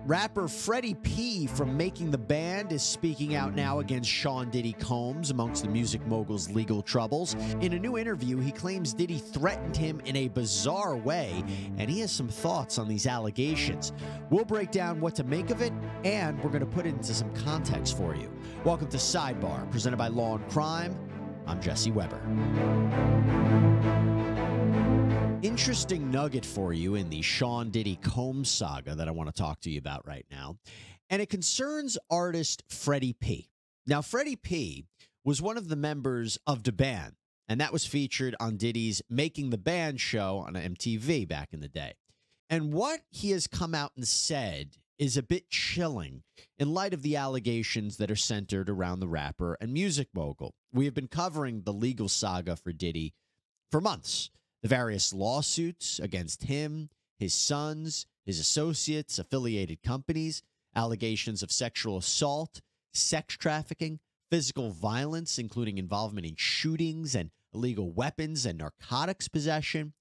Rapper Freddy P from Making the Band is speaking out now against Sean Diddy Combs amongst the music mogul's legal troubles. In a new interview, he claims Diddy threatened him in a bizarre way, and he has some thoughts on these allegations. We'll break down what to make of it, and we're going to put it into some context for you. Welcome to Sidebar, presented by Law&Crime. I'm Jesse Weber. Interesting nugget for you in the Sean Diddy Combs saga that I want to talk to you about right now. And it concerns artist Freddy P. Now, Freddy P was one of the members of the band, and that was featured on Diddy's Making the Band show on MTV back in the day. And what he has come out and said is a bit chilling in light of the allegations that are centered around the rapper and music mogul. We have been covering the legal saga for Diddy for months. The various lawsuits against him, his sons, his associates, affiliated companies, allegations of sexual assault, sex trafficking, physical violence, including involvement in shootings and illegal weapons and narcotics possession.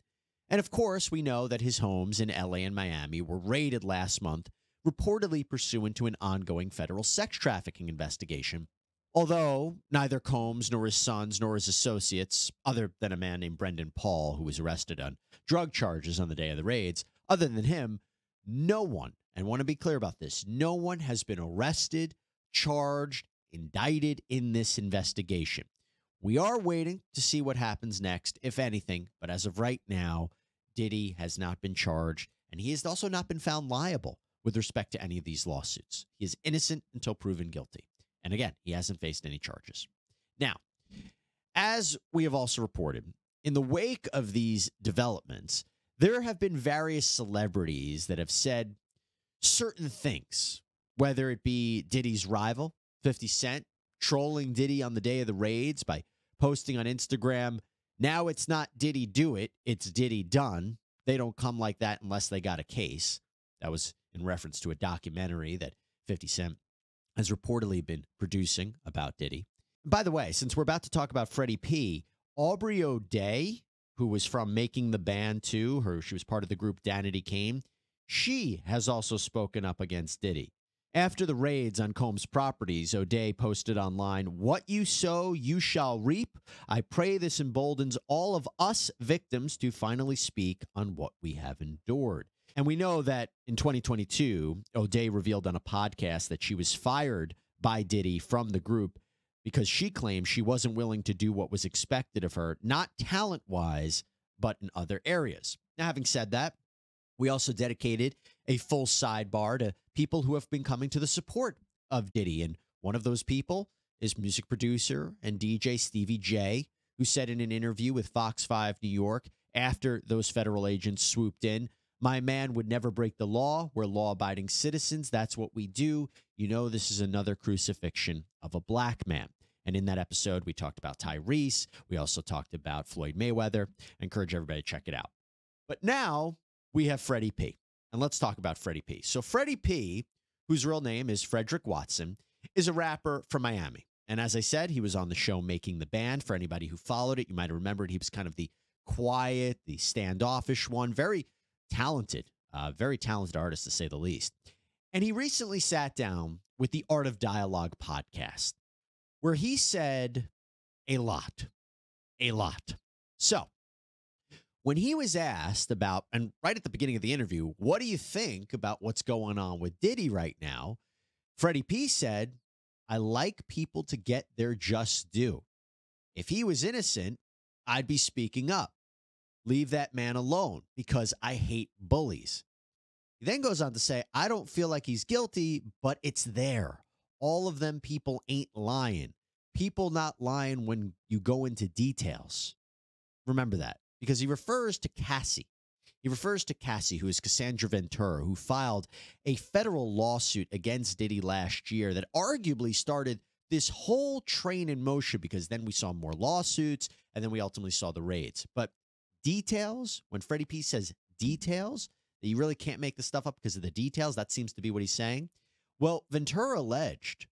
And of course, we know that his homes in LA and Miami were raided last month, reportedly pursuant to an ongoing federal sex trafficking investigation. Although neither Combs nor his sons nor his associates, other than a man named Brendan Paul, who was arrested on drug charges on the day of the raids, other than him, no one, and I want to be clear about this, no one has been arrested, charged, indicted in this investigation. We are waiting to see what happens next, if anything, but as of right now, Diddy has not been charged, and he has also not been found liable with respect to any of these lawsuits. He is innocent until proven guilty. And again, he hasn't faced any charges. Now, as we have also reported, in the wake of these developments, there have been various celebrities that have said certain things, whether it be Diddy's rival, 50 Cent, trolling Diddy on the day of the raids by posting on Instagram, now it's not Diddy do it, it's Diddy done. They don't come like that unless they got a case. That was in reference to a documentary that 50 Cent has reportedly been producing about Diddy. By the way, since we're about to talk about Freddy P, Aubrey O'Day, who was from Making the Band too, she was part of the group Danity Kane, she has also spoken up against Diddy. After the raids on Combs' properties, O'Day posted online, "What you sow, you shall reap. I pray this emboldens all of us victims to finally speak on what we have endured." And we know that in 2022, O'Day revealed on a podcast that she was fired by Diddy from the group because she claimed she wasn't willing to do what was expected of her, not talent-wise, but in other areas. Now, having said that, we also dedicated a full sidebar to people who have been coming to the support of Diddy. And one of those people is music producer and DJ Stevie J, who said in an interview with Fox 5 New York after those federal agents swooped in, "My man would never break the law. We're law-abiding citizens. That's what we do. You know, this is another crucifixion of a black man." And in that episode, we talked about Tyrese. We also talked about Floyd Mayweather. I encourage everybody to check it out. But now we have Freddy P. And let's talk about Freddy P. So Freddy P, whose real name is Frederick Watson, is a rapper from Miami. And as I said, he was on the show Making the Band. For anybody who followed it, you might have remembered he was kind of the quiet, the standoffish one, very talented artist, to say the least. And he recently sat down with the Art of Dialogue podcast, where he said a lot. So when he was asked about, and right at the beginning of the interview, what do you think about what's going on with Diddy right now? Freddy P said, "I like people to get their just due. If he was innocent, I'd be speaking up. Leave that man alone because I hate bullies." He then goes on to say, "I don't feel like he's guilty, but it's there. All of them people ain't lying. People not lying when you go into details." Remember that, because he refers to Cassie. He refers to Cassie, who is Cassandra Ventura, who filed a federal lawsuit against Diddy last year that arguably started this whole train in motion, because then we saw more lawsuits and then we ultimately saw the raids. But details, when Freddy P says details, that you really can't make this stuff up because of the details, that seems to be what he's saying. Well, Ventura alleged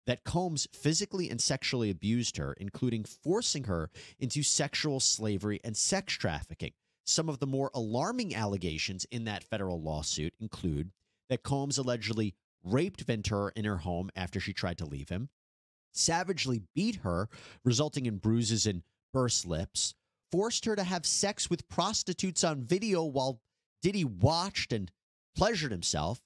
that Combs physically and sexually abused her, including forcing her into sexual slavery and sex trafficking. Some of the more alarming allegations in that federal lawsuit include that Combs allegedly raped Ventura in her home after she tried to leave him, savagely beat her, resulting in bruises and burst lips, forced her to have sex with prostitutes on video while Diddy watched and pleasured himself,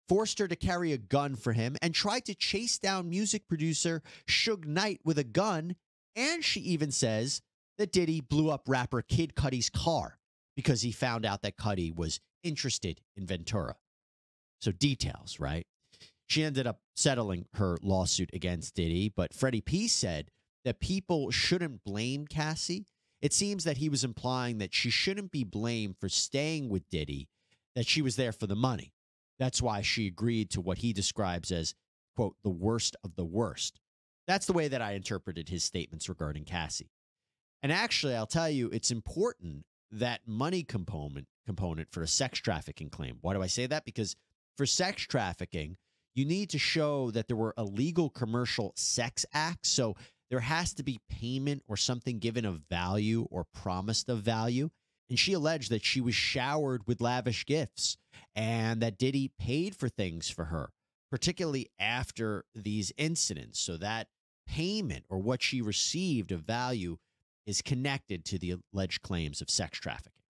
forced her to carry a gun for him, and tried to chase down music producer Suge Knight with a gun. And she even says that Diddy blew up rapper Kid Cudi's car because he found out that Cudi was interested in Ventura. So details, right? She ended up settling her lawsuit against Diddy, but Freddy P said that people shouldn't blame Cassie. It seems that he was implying that she shouldn't be blamed for staying with Diddy, that she was there for the money. That's why she agreed to what he describes as, quote, the worst of the worst. That's the way that I interpreted his statements regarding Cassie. And actually, I'll tell you, it's important, that money component for a sex trafficking claim. Why do I say that? Because for sex trafficking, you need to show that there were illegal commercial sex acts. So there has to be payment or something given of value or promised of value. And she alleged that she was showered with lavish gifts and that Diddy paid for things for her, particularly after these incidents. So that payment or what she received of value is connected to the alleged claims of sex trafficking.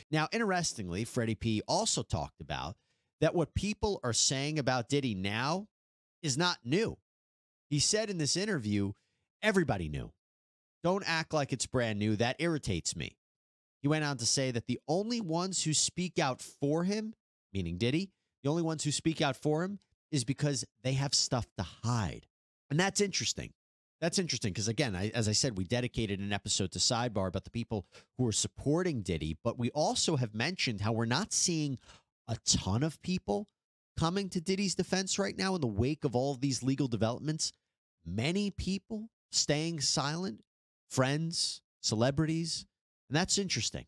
Now, interestingly, Freddy P also talked about that what people are saying about Diddy now is not new. He said in this interview, everybody knew. Don't act like it's brand new. That irritates me. He went on to say that the only ones who speak out for him, meaning Diddy, the only ones who speak out for him is because they have stuff to hide. And that's interesting. That's interesting because, again, as I said, we dedicated an episode to Sidebar about the people who are supporting Diddy, but we also have mentioned how we're not seeing a ton of people coming to Diddy's defense right now in the wake of all of these legal developments. Many people staying silent, friends, celebrities, and that's interesting.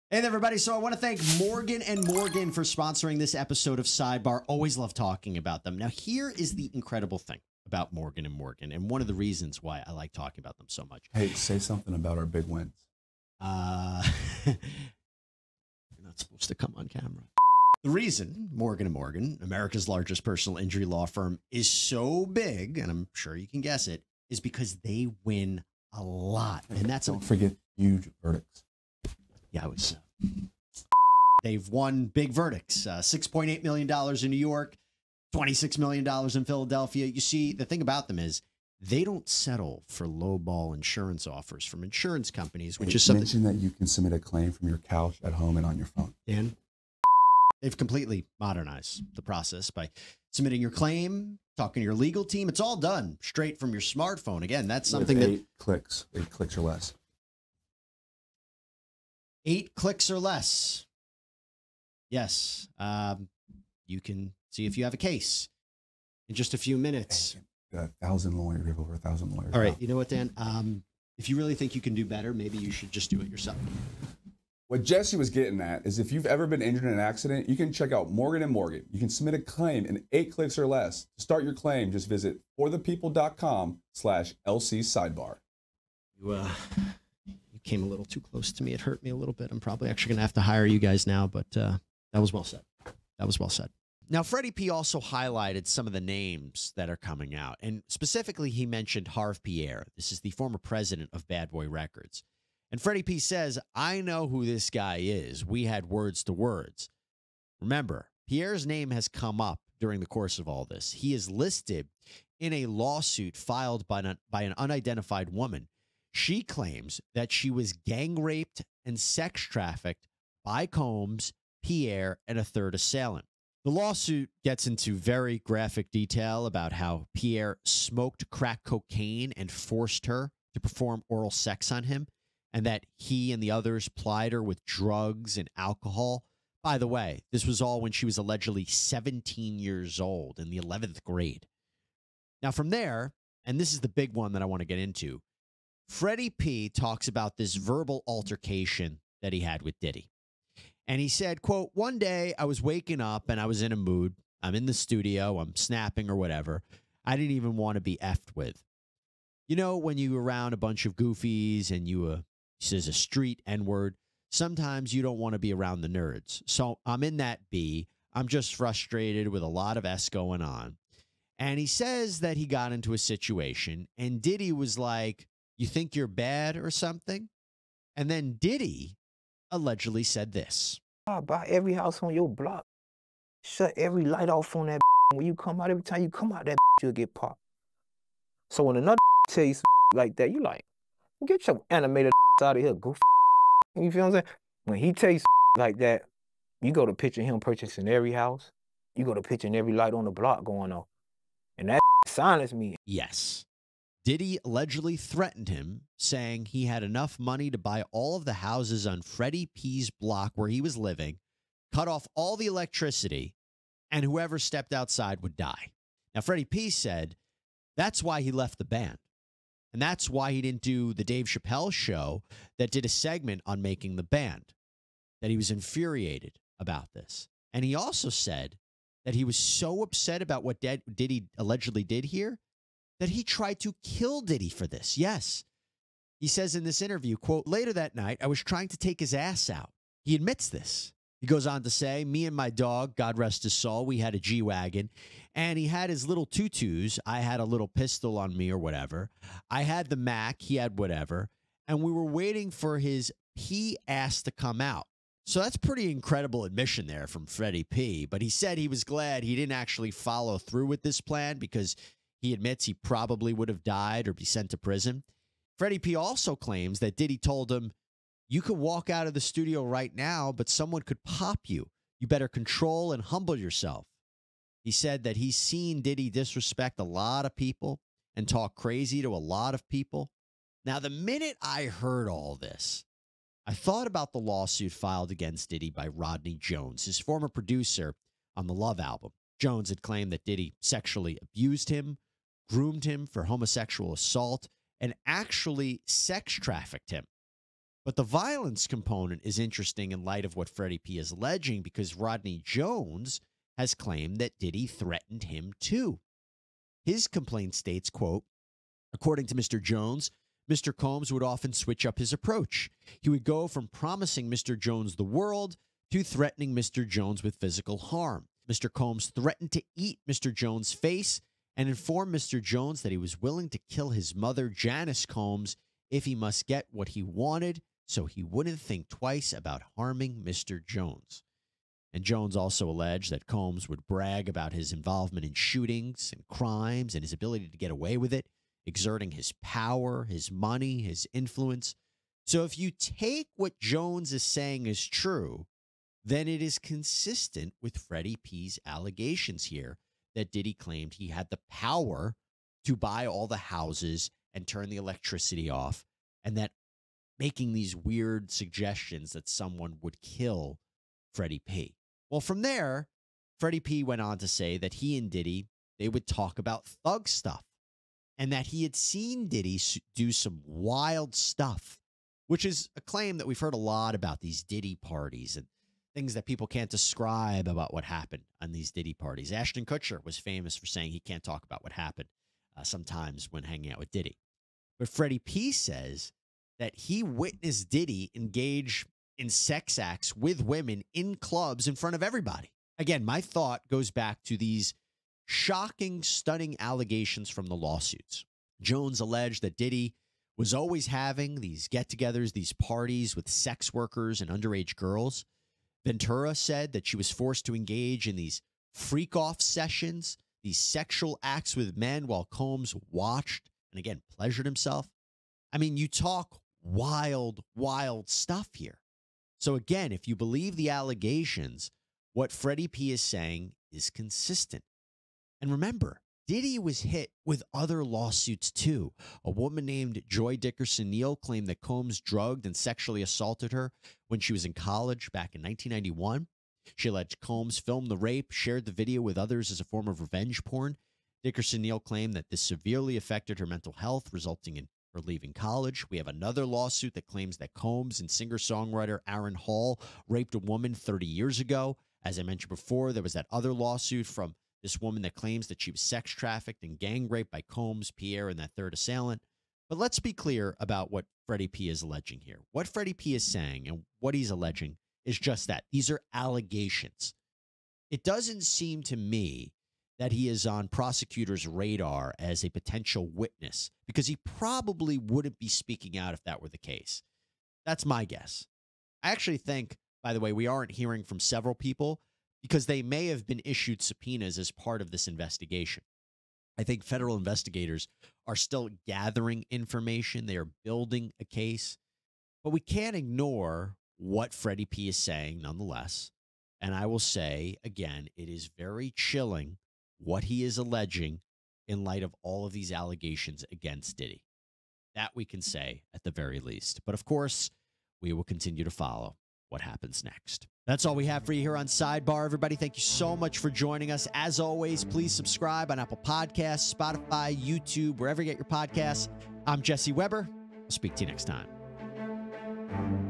Hey there, everybody. So I want to thank Morgan & Morgan for sponsoring this episode of Sidebar. Always love talking about them. Now, here is the incredible thing about Morgan & Morgan, and one of the reasons why I like talking about them so much. Hey, say something about our big wins. You're not supposed to come on camera. The reason Morgan & Morgan, America's largest personal injury law firm, is so big, and I'm sure you can guess it, is because they win a lot. And that's Don't forget huge verdicts. Yeah, they've won big verdicts. $6.8 million in New York, $26 million in Philadelphia. You see, the thing about them is they don't settle for lowball insurance offers from insurance companies, which is something. Mention that you can submit a claim from your couch at home and on your phone. Dan, they've completely modernized the process by submitting your claim, talking to your legal team. It's all done straight from your smartphone. Again, that's something that 8 clicks or less. 8 clicks or less. Yes. You can see if you have a case in just a few minutes. 1,000 lawyers. We have over 1,000 lawyers. All right. Now. You know what, Dan? If you really think you can do better, maybe you should just do it yourself. What Jesse was getting at is if you've ever been injured in an accident, you can check out Morgan & Morgan. You can submit a claim in 8 clicks or less. To start your claim, just visit forthepeople.com/LC Sidebar. You came a little too close to me. It hurt me a little bit. I'm probably actually going to have to hire you guys now, but that was well said. That was well said. Now, Freddy P also highlighted some of the names that are coming out, and specifically he mentioned Harv Pierre. This is the former president of Bad Boy Records. And Freddy P says, I know who this guy is. We had words to words. Remember, Pierre's name has come up during the course of all this. He is listed in a lawsuit filed by an unidentified woman. She claims that she was gang raped and sex trafficked by Combs, Pierre, and a third assailant. The lawsuit gets into very graphic detail about how Pierre smoked crack cocaine and forced her to perform oral sex on him, and that he and the others plied her with drugs and alcohol. By the way, this was all when she was allegedly 17 years old in the 11th grade. Now from there, and this is the big one that I want to get into, Freddy P talks about this verbal altercation that he had with Diddy. And he said, quote, one day I was waking up and I was in a mood. I'm in the studio. I'm snapping or whatever. I didn't even want to be effed with. You know, when you around a bunch of goofies and he says a street N-word, sometimes you don't want to be around the nerds. So I'm in that B. I'm just frustrated with a lot of S going on. And he says that he got into a situation and Diddy was like, you think you're bad or something? And then Diddy allegedly said this. Buy every house on your block. Shut every light off on that. When you come out, every time you come out, that you'll get popped. So when another tell you some like that, you like, get your animated out of here, goof. You feel what I'm saying? When he tell you like that, you go to picture him purchasing every house. You go to picturing every light on the block going off. And that silenced me. Yes. Diddy allegedly threatened him, saying he had enough money to buy all of the houses on Freddy P's block where he was living, cut off all the electricity, and whoever stepped outside would die. Now, Freddy P said that's why he left the band. And that's why he didn't do the Dave Chappelle show that did a segment on making the band, that he was infuriated about this. And he also said that he was so upset about what Diddy allegedly did here that he tried to kill Diddy for this. Yes. He says in this interview, quote, later that night, I was trying to take his ass out. He admits this. He goes on to say, me and my dog, God rest his soul, we had a G-Wagon, and he had his little tutus. I had a little pistol on me or whatever. I had the Mac, he had whatever, and we were waiting for his P-ass to come out. So that's pretty incredible admission there from Freddy P, but he said he was glad he didn't actually follow through with this plan because he admits he probably would have died or be sent to prison. Freddy P also claims that Diddy told him, you could walk out of the studio right now, but someone could pop you. You better control and humble yourself. He said that he's seen Diddy disrespect a lot of people and talk crazy to a lot of people. Now, the minute I heard all this, I thought about the lawsuit filed against Diddy by Rodney Jones, his former producer on the Love album. Jones had claimed that Diddy sexually abused him, groomed him for homosexual assault, and actually sex trafficked him. But the violence component is interesting in light of what Freddy P is alleging because Rodney Jones has claimed that Diddy threatened him too. His complaint states, quote, according to Mr. Jones, Mr. Combs would often switch up his approach. He would go from promising Mr. Jones the world to threatening Mr. Jones with physical harm. Mr. Combs threatened to eat Mr. Jones' face and informed Mr. Jones that he was willing to kill his mother, Janice Combs, if he must get what he wanted, so he wouldn't think twice about harming Mr. Jones. And Jones also alleged that Combs would brag about his involvement in shootings and crimes and his ability to get away with it, exerting his power, his money, his influence. So if you take what Jones is saying is true, then it is consistent with Freddy P's allegations here that Diddy claimed he had the power to buy all the houses and turn the electricity off, and that making these weird suggestions that someone would kill Freddy P. Well, from there, Freddy P went on to say that he and Diddy, they would talk about thug stuff and that he had seen Diddy do some wild stuff, which is a claim that we've heard a lot about these Diddy parties and things that people can't describe about what happened on these Diddy parties. Ashton Kutcher was famous for saying he can't talk about what happened sometimes when hanging out with Diddy. But Freddy P says that he witnessed Diddy engage in sex acts with women in clubs in front of everybody. Again, my thought goes back to these shocking, stunning allegations from the lawsuits. Jones alleged that Diddy was always having these get-togethers, these parties with sex workers and underage girls. Ventura said that she was forced to engage in these freak-off sessions, these sexual acts with men while Combs watched and, again, pleasured himself. I mean, you talk wild, wild stuff here. So, again, if you believe the allegations, what Freddy P is saying is consistent. And remember, Diddy was hit with other lawsuits, too. A woman named Joy Dickerson Neal claimed that Combs drugged and sexually assaulted her when she was in college back in 1991. She alleged Combs filmed the rape, shared the video with others as a form of revenge porn. Dickerson Neal claimed that this severely affected her mental health, resulting in her leaving college. We have another lawsuit that claims that Combs and singer-songwriter Aaron Hall raped a woman 30 years ago. As I mentioned before, there was that other lawsuit from this woman that claims that she was sex trafficked and gang raped by Combs, Pierre, and that third assailant. But let's be clear about what Freddy P is alleging here. What Freddy P is saying and what he's alleging is just that. These are allegations. it doesn't seem to me that he is on prosecutors' radar as a potential witness, because he probably wouldn't be speaking out if that were the case. That's my guess. I actually think, by the way, we aren't hearing from several people because they may have been issued subpoenas as part of this investigation. I think federal investigators are still gathering information. They are building a case. But we can't ignore what Freddy P is saying nonetheless. And I will say, again, it is very chilling what he is alleging in light of all of these allegations against Diddy. That we can say at the very least. But of course, we will continue to follow what happens next. That's all we have for you here on Sidebar, everybody. Thank you so much for joining us. As always, please subscribe on Apple Podcasts, Spotify, YouTube, wherever you get your podcasts. I'm Jesse Weber. I'll speak to you next time.